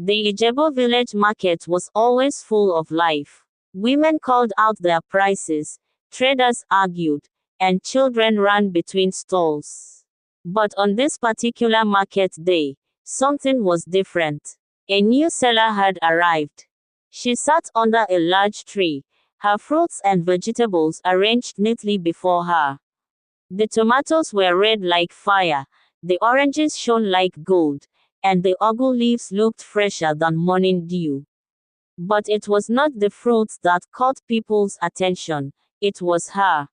The Ijebu village market was always full of life. Women called out their prices, traders argued, and children ran between stalls. But on this particular market day, something was different. A new seller had arrived. She sat under a large tree, her fruits and vegetables arranged neatly before her. The tomatoes were red like fire, the oranges shone like gold, and the ugu leaves looked fresher than morning dew. But it was not the fruits that caught people's attention, it was her.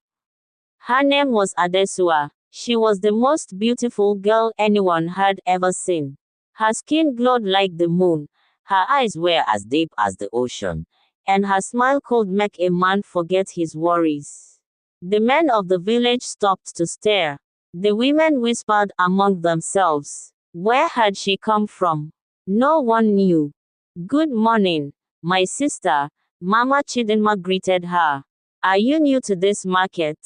Her name was Adesua. She was the most beautiful girl anyone had ever seen. Her skin glowed like the moon, her eyes were as deep as the ocean, and her smile could make a man forget his worries. The men of the village stopped to stare. The women whispered among themselves. Where had she come from? No one knew. Good morning, my sister, Mama Chidinma greeted her. Are you new to this market?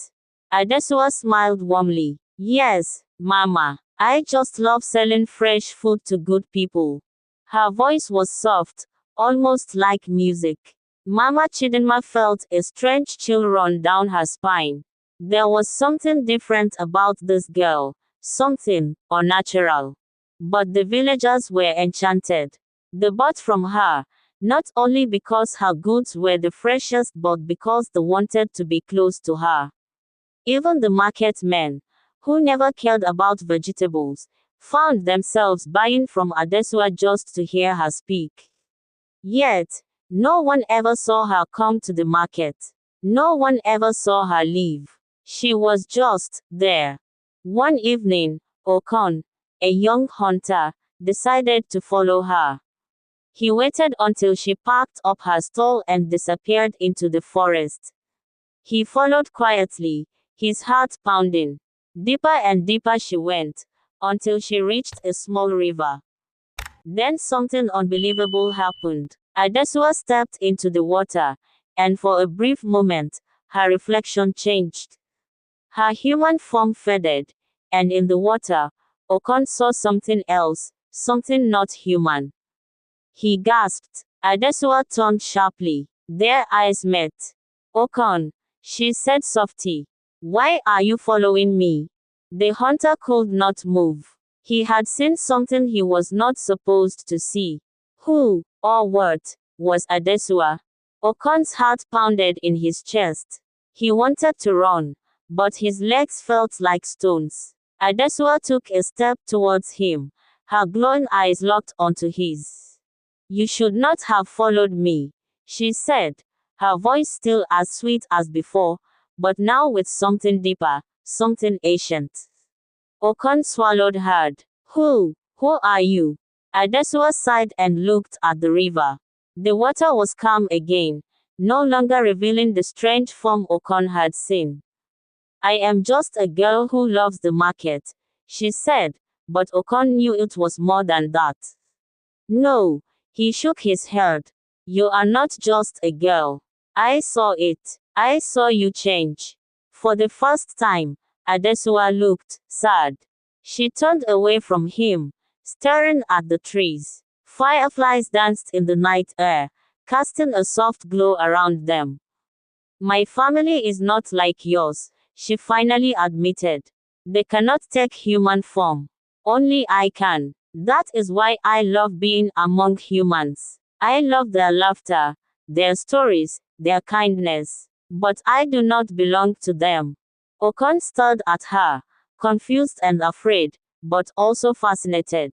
Adesua smiled warmly. Yes, Mama. I just love selling fresh food to good people. Her voice was soft, almost like music. Mama Chidinma felt a strange chill run down her spine. There was something different about this girl, something unnatural. But the villagers were enchanted. They bought from her, not only because her goods were the freshest but because they wanted to be close to her. Even the market men, who never cared about vegetables, found themselves buying from Adesua just to hear her speak. Yet, no one ever saw her come to the market. No one ever saw her leave. She was just there. One evening, Okon, a young hunter, decided to follow her. He waited until she packed up her stall and disappeared into the forest. He followed quietly, his heart pounding. Deeper and deeper she went, until she reached a small river. Then something unbelievable happened. Adesua stepped into the water, and for a brief moment, her reflection changed. Her human form faded, and in the water, Okon saw something else, something not human. He gasped. Adesua turned sharply. Their eyes met. Okon, she said softly. Why are you following me? The hunter could not move. He had seen something he was not supposed to see. Who, or what, was Adesua? Okon's heart pounded in his chest. He wanted to run, but his legs felt like stones. Adesua took a step towards him, her glowing eyes locked onto his. You should not have followed me, she said, her voice still as sweet as before, but now with something deeper, something ancient. Okon swallowed hard. Who are you? Adesua sighed and looked at the river. The water was calm again, no longer revealing the strange form Okon had seen. I am just a girl who loves the market, she said, but Okon knew it was more than that. No, he shook his head. You are not just a girl. I saw it. I saw you change. For the first time, Adesua looked sad. She turned away from him, staring at the trees. Fireflies danced in the night air, casting a soft glow around them. My family is not like yours, she finally admitted. They cannot take human form. Only I can. That is why I love being among humans. I love their laughter, their stories, their kindness. But I do not belong to them. Okon stared at her, confused and afraid, but also fascinated.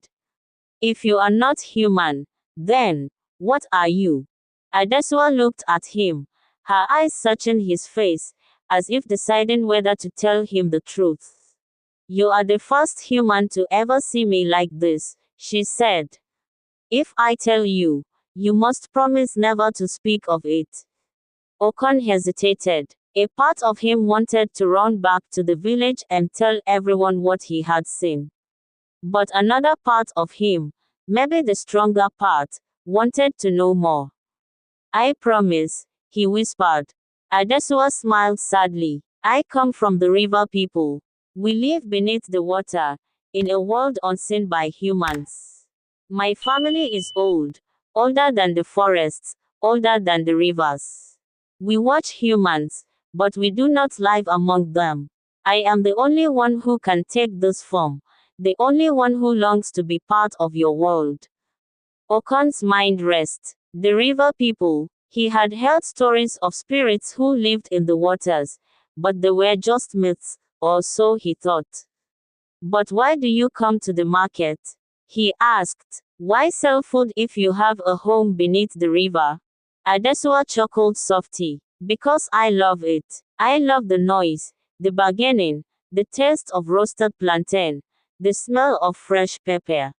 If you are not human, then, what are you? Adesua looked at him, her eyes searching his face, as if deciding whether to tell him the truth. You are the first human to ever see me like this, she said. If I tell you, you must promise never to speak of it. Okon hesitated. A part of him wanted to run back to the village and tell everyone what he had seen. But another part of him, maybe the stronger part, wanted to know more. I promise, he whispered. Adesua smiled sadly. I come from the river people. We live beneath the water, in a world unseen by humans. My family is old, older than the forests, older than the rivers. We watch humans, but we do not live among them. I am the only one who can take this form, the only one who longs to be part of your world. Okon's mind rests. The river people, he had heard stories of spirits who lived in the waters, but they were just myths, or so he thought. But why do you come to the market? He asked. Why sell food if you have a home beneath the river? Adesua chuckled softly. Because I love it. I love the noise, the bargaining, the taste of roasted plantain, the smell of fresh pepper.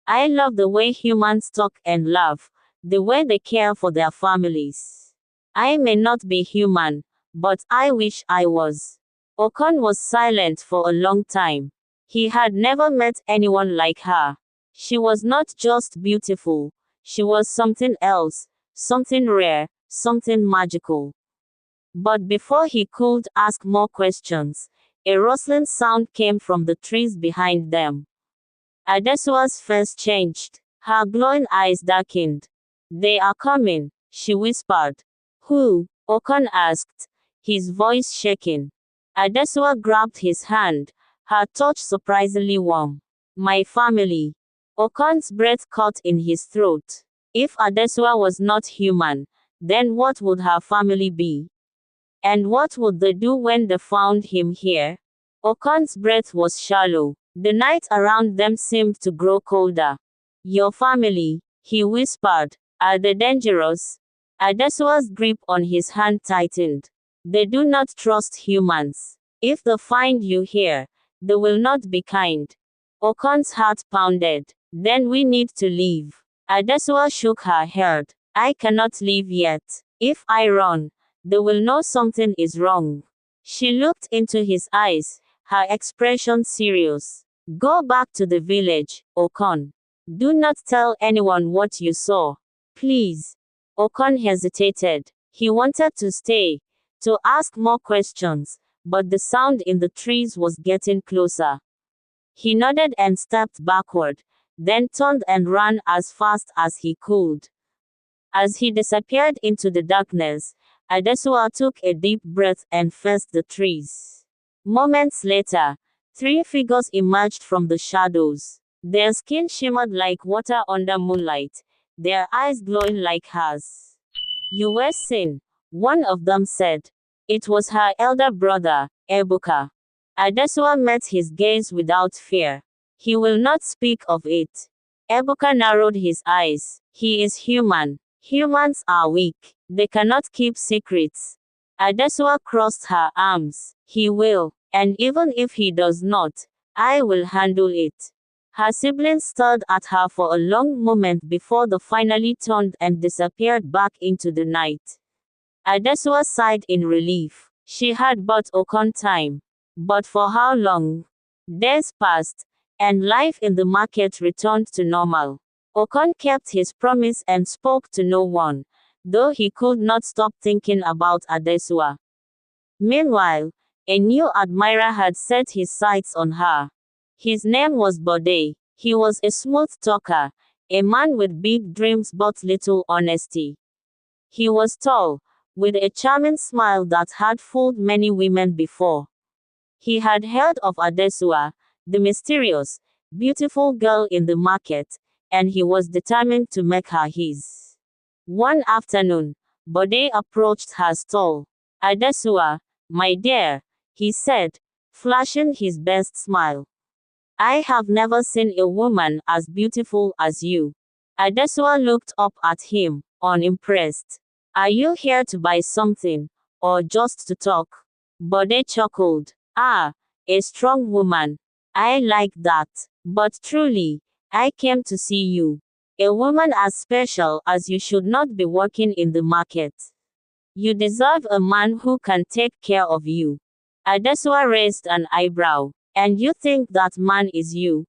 I love the way humans talk and laugh, the way they care for their families. I may not be human, but I wish I was. Okon was silent for a long time. He had never met anyone like her. She was not just beautiful, she was something else, something rare, something magical. But before he could ask more questions, a rustling sound came from the trees behind them. Adesua's face changed. Her glowing eyes darkened. They are coming, she whispered. Who? Okon asked, his voice shaking. Adesua grabbed his hand, her touch surprisingly warm. My family. Okon's breath caught in his throat. If Adesua was not human, then what would her family be? And what would they do when they found him here? Okon's breath was shallow. The night around them seemed to grow colder. Your family, he whispered, are they dangerous? Adesua's grip on his hand tightened. They do not trust humans. If they find you here, they will not be kind. Okon's heart pounded. Then we need to leave. Adesua shook her head. I cannot leave yet. If I run, they will know something is wrong. She looked into his eyes, her expression serious. Go back to the village, Okon. Do not tell anyone what you saw. Please. Okon hesitated. He wanted to stay, to ask more questions, but the sound in the trees was getting closer. He nodded and stepped backward, then turned and ran as fast as he could. As he disappeared into the darkness, Adesua took a deep breath and faced the trees. Moments later, 3 figures emerged from the shadows. Their skin shimmered like water under moonlight, their eyes glowing like hers. You were seen, one of them said. It was her elder brother, Ebuka. Adesua met his gaze without fear. He will not speak of it. Ebuka narrowed his eyes. He is human. Humans are weak. They cannot keep secrets. Adesua crossed her arms. He will. And even if he does not, I will handle it. Her siblings stared at her for a long moment before they finally turned and disappeared back into the night. Adesua sighed in relief. She had bought Okon time. But for how long? Days passed, and life in the market returned to normal. Okon kept his promise and spoke to no one, though he could not stop thinking about Adesua. Meanwhile, a new admirer had set his sights on her. His name was Bode. He was a smooth talker, a man with big dreams but little honesty. He was tall, with a charming smile that had fooled many women before. He had heard of Adesua, the mysterious, beautiful girl in the market, and he was determined to make her his. One afternoon, Bode approached her stall. Adesua, my dear, he said, flashing his best smile. I have never seen a woman as beautiful as you. Adesua looked up at him, unimpressed. Are you here to buy something, or just to talk? Bode chuckled. Ah, a strong woman. I like that. But truly, I came to see you. A woman as special as you should not be working in the market. You deserve a man who can take care of you. Adesua raised an eyebrow. And you think that man is you?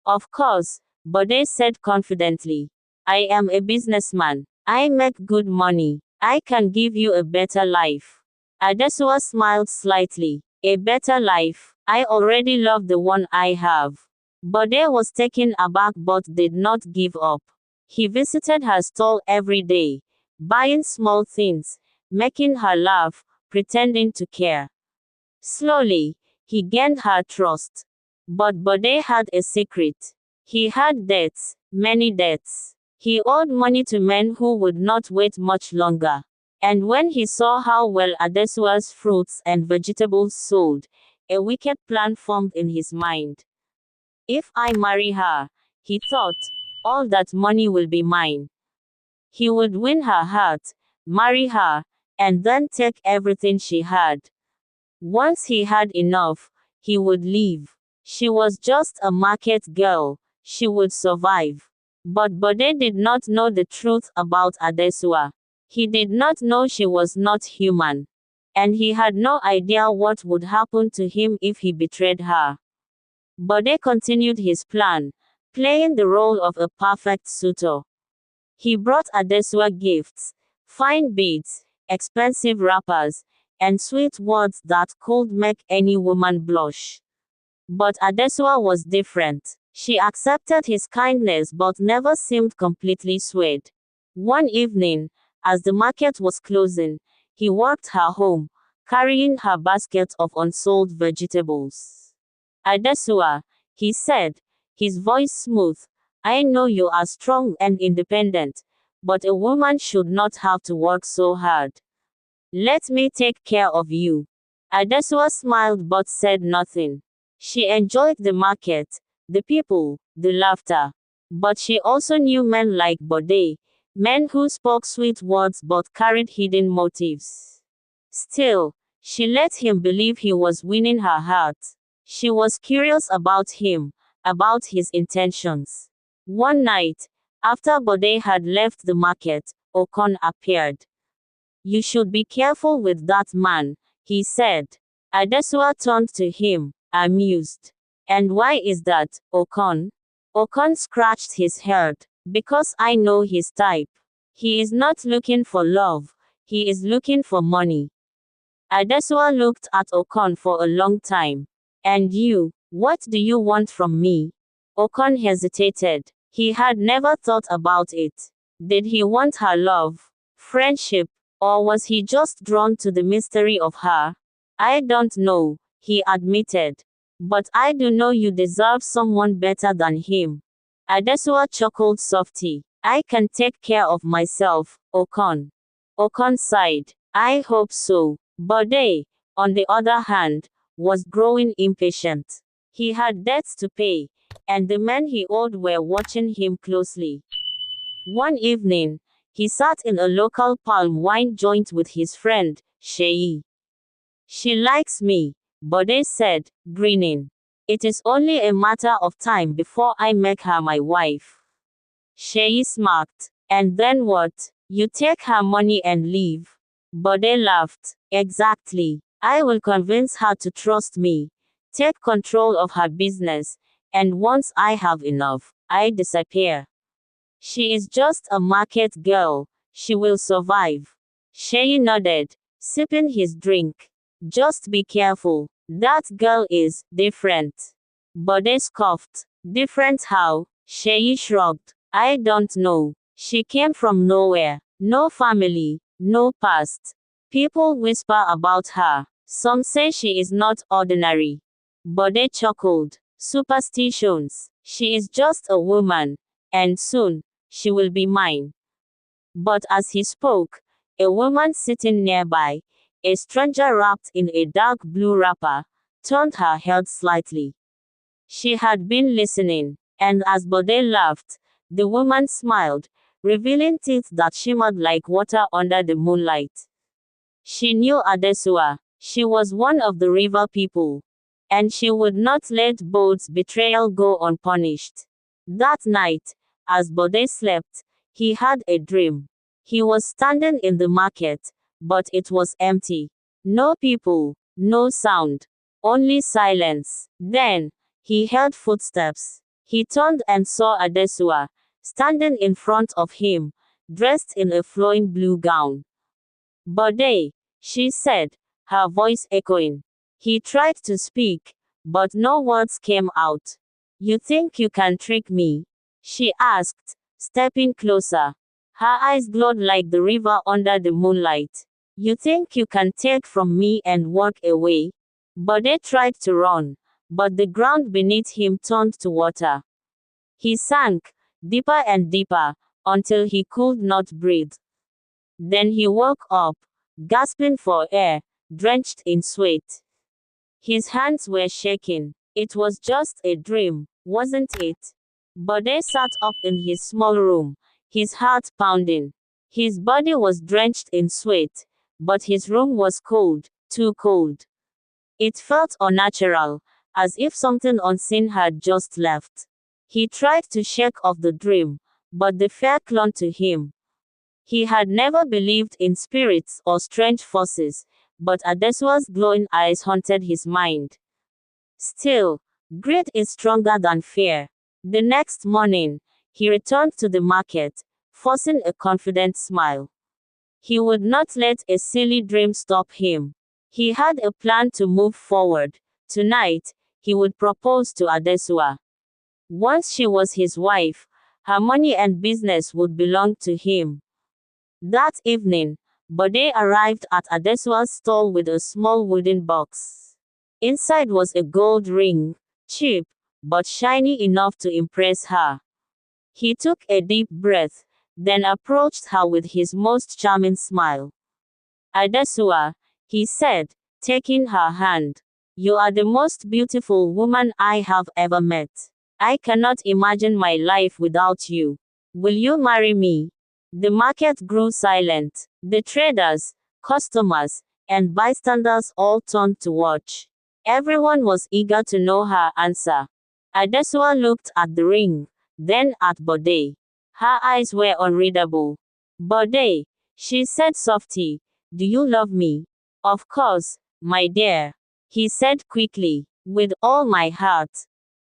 Of course, Bode said confidently. I am a businessman. I make good money. I can give you a better life. Adesua smiled slightly. A better life. I already love the one I have. Bode was taken aback but did not give up. He visited her stall every day, buying small things, making her laugh, pretending to care. Slowly, he gained her trust. But Bode had a secret. He had debts, many debts. He owed money to men who would not wait much longer. And when he saw how well Adesua's fruits and vegetables sold, a wicked plan formed in his mind. If I marry her, he thought, all that money will be mine. He would win her heart, marry her, and then take everything she had. Once he had enough, he would leave. She was just a market girl, she would survive. But Bode did not know the truth about Adesua. He did not know she was not human. And he had no idea what would happen to him if he betrayed her. Bode continued his plan, playing the role of a perfect suitor. He brought Adesua gifts, fine beads, expensive wrappers, and sweet words that could make any woman blush. But Adesua was different. She accepted his kindness but never seemed completely swayed. One evening, as the market was closing, he walked her home, carrying her basket of unsold vegetables. Adesua, he said, his voice smooth, I know you are strong and independent, but a woman should not have to work so hard. Let me take care of you. Adesua smiled but said nothing. She enjoyed the market, the people, the laughter. But she also knew men like Bode, men who spoke sweet words but carried hidden motives. Still, she let him believe he was winning her heart. She was curious about him, about his intentions. One night, after Bode had left the market, Okon appeared. You should be careful with that man, he said. Adesua turned to him, amused. And why is that, Okon? Okon scratched his head. Because I know his type. He is not looking for love, he is looking for money. Adesua looked at Okon for a long time. And you, what do you want from me? Okon hesitated. He had never thought about it. Did he want her love, friendship, or was he just drawn to the mystery of her? I don't know, he admitted. But I do know you deserve someone better than him. Adesua chuckled softly. I can take care of myself, Okon. Okon sighed. I hope so. Bode, on the other hand, was growing impatient. He had debts to pay, and the men he owed were watching him closely. One evening, he sat in a local palm wine joint with his friend, Sheyi. She likes me, Bode said, grinning. It is only a matter of time before I make her my wife. Sheyi smirked. And then what? You take her money and leave? Bode laughed. Exactly. I will convince her to trust me, take control of her business, and once I have enough, I disappear. She is just a market girl, she will survive. Sheyi nodded, sipping his drink. Just be careful, that girl is different. Bode scoffed. Different how? Sheyi shrugged. I don't know. She came from nowhere. No family, no past. People whisper about her. Some say she is not ordinary. Bode chuckled. Superstitions. She is just a woman. And soon, she will be mine. But as he spoke, a woman sitting nearby, a stranger wrapped in a dark blue wrapper, turned her head slightly. She had been listening, and as Bode laughed, the woman smiled, revealing teeth that shimmered like water under the moonlight. She knew Adesua. She was one of the river people. And she would not let Bode's betrayal go unpunished. That night, as Bode slept, he had a dream. He was standing in the market, but it was empty. No people, no sound, only silence. Then, he heard footsteps. He turned and saw Adesua, standing in front of him, dressed in a flowing blue gown. Bode, she said, her voice echoing. He tried to speak, but no words came out. You think you can trick me? She asked, stepping closer. Her eyes glowed like the river under the moonlight. You think you can take from me and walk away? Bode tried to run, but the ground beneath him turned to water. He sank, deeper and deeper, until he could not breathe. Then he woke up, gasping for air, drenched in sweat. His hands were shaking. It was just a dream, wasn't it? Bode sat up in his small room, his heart pounding. His body was drenched in sweat, but his room was cold, too cold. It felt unnatural, as if something unseen had just left. He tried to shake off the dream, but the fear clung to him. He had never believed in spirits or strange forces, but Adesua's glowing eyes haunted his mind. Still, greed is stronger than fear. The next morning, he returned to the market, forcing a confident smile. He would not let a silly dream stop him. He had a plan to move forward. Tonight, he would propose to Adesua. Once she was his wife, her money and business would belong to him. That evening, Bode arrived at Adesua's stall with a small wooden box. Inside was a gold ring, cheap, but shiny enough to impress her. He took a deep breath, then approached her with his most charming smile. Adesua, he said, taking her hand. You are the most beautiful woman I have ever met. I cannot imagine my life without you. Will you marry me? The market grew silent. The traders, customers, and bystanders all turned to watch. Everyone was eager to know her answer. Adesua looked at the ring, then at Bode. Her eyes were unreadable. Bode, she said softly, do you love me? Of course, my dear. He said quickly, with all my heart.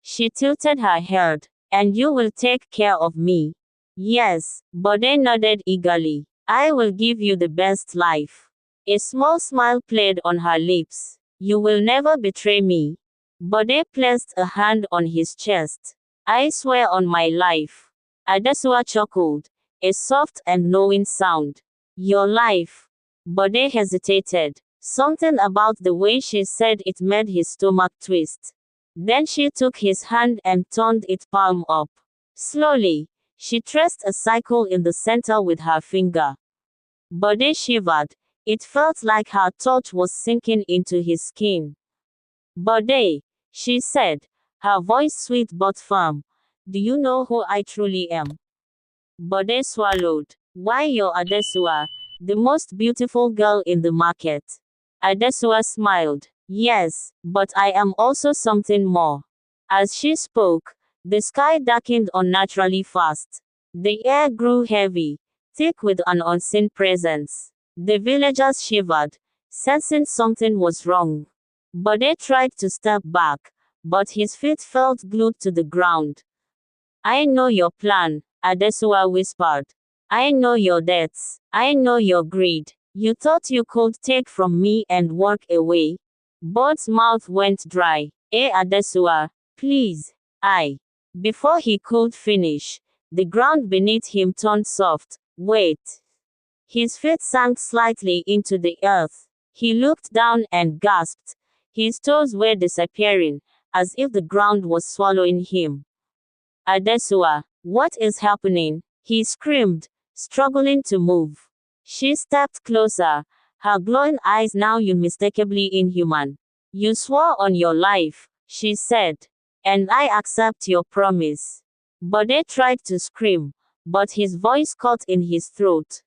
She tilted her head. And you will take care of me? Yes, Bode nodded eagerly. I will give you the best life. A small smile played on her lips. You will never betray me. Bode placed a hand on his chest. I swear on my life. Adesua chuckled, a soft and knowing sound. Your life. Bode hesitated. Something about the way she said it made his stomach twist. Then she took his hand and turned its palm up. Slowly, she traced a circle in the center with her finger. Bode shivered. It felt like her touch was sinking into his skin. Bode, she said, her voice sweet but firm. Do you know who I truly am? Bode swallowed. Why, you're Adesua, the most beautiful girl in the market. Adesua smiled. Yes, but I am also something more. As she spoke, the sky darkened unnaturally fast. The air grew heavy, thick with an unseen presence. The villagers shivered, sensing something was wrong. Bode tried to step back, but his feet felt glued to the ground. I know your plan, Adesua whispered. I know your debts. I know your greed. You thought you could take from me and walk away. Bod's mouth went dry. Adesua, please. Before he could finish, the ground beneath him turned soft. Wait. His feet sank slightly into the earth. He looked down and gasped. His toes were disappearing, as if the ground was swallowing him. Adesua, what is happening? He screamed, struggling to move. She stepped closer, her glowing eyes now unmistakably inhuman. You swore on your life, she said. And I accept your promise. Bode tried to scream, but his voice caught in his throat.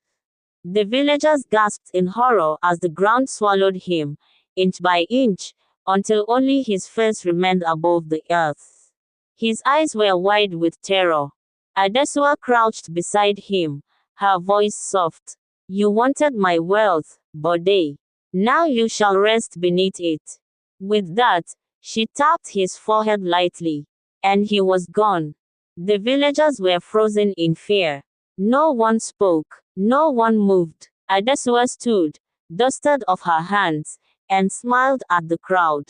The villagers gasped in horror as the ground swallowed him, inch by inch, until only his face remained above the earth. His eyes were wide with terror. Adesua crouched beside him, her voice soft. You wanted my wealth, Bode. Now you shall rest beneath it. With that, she tapped his forehead lightly. And he was gone. The villagers were frozen in fear. No one spoke. No one moved. Adesua stood, dusted off her hands, and smiled at the crowd.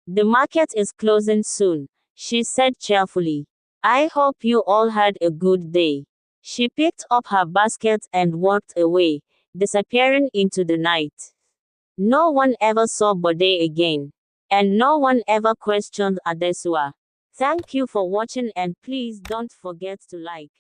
The market is closing soon, she said cheerfully. I hope you all had a good day. She picked up her basket and walked away, disappearing into the night. No one ever saw Bode again. And no one ever questioned Adesua. Thank you for watching and please don't forget to like.